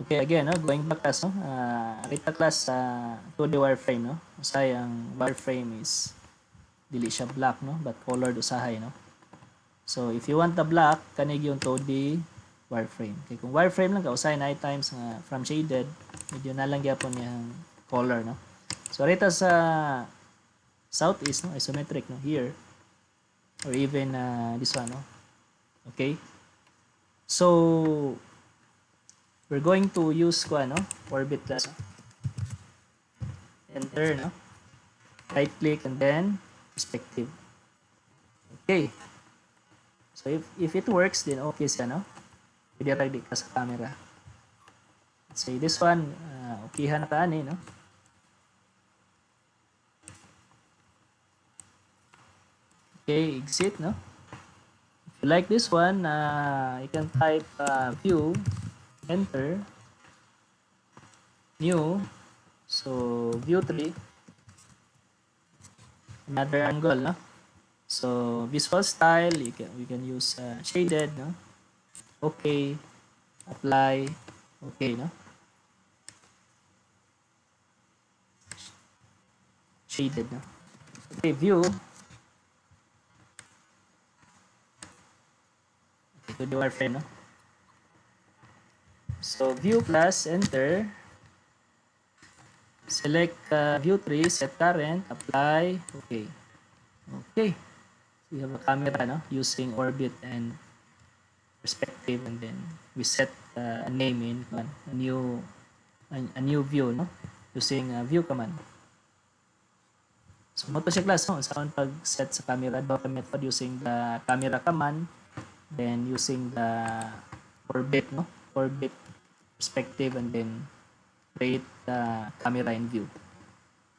Okay, again, no, going back class, no, kita class sa 2D wireframe, no, usahay ang wireframe is dili siya black, no, but colored usahay, no. So if you want the black, kanig yung 2D wireframe. Okay, kung wireframe lang ka, usahay night times nga from shaded, medyo nalang gyapon yung color, no. So rito sa southeast, no, isometric, no, here, or even this one, no. Okay, so we're going to use ko ano, orbit class. Enter, no? Right click and then perspective. Okay. So if it works, then okay siya, no? Pwede rag di ka sa camera. Let's say this one, okay na ka ani, no? Okay, exit, no? If you like this one, you can type view, enter, new, so view 3, another angle, no? So visual style, we can use shaded, no? Okay, apply, okay, no? Shaded, no? Okay, view. Okay, to the wireframe, no? So view plus enter. Select view 3, set current, apply, okay. Okay. So you have a camera, no? Using orbit and perspective, and then we set a name in a new view, no? Using view command. So mo to siya class, no? Sa pag-set sa camera, dock method using the camera command, then using the orbit, no? Orbit perspective, and then create the camera in view.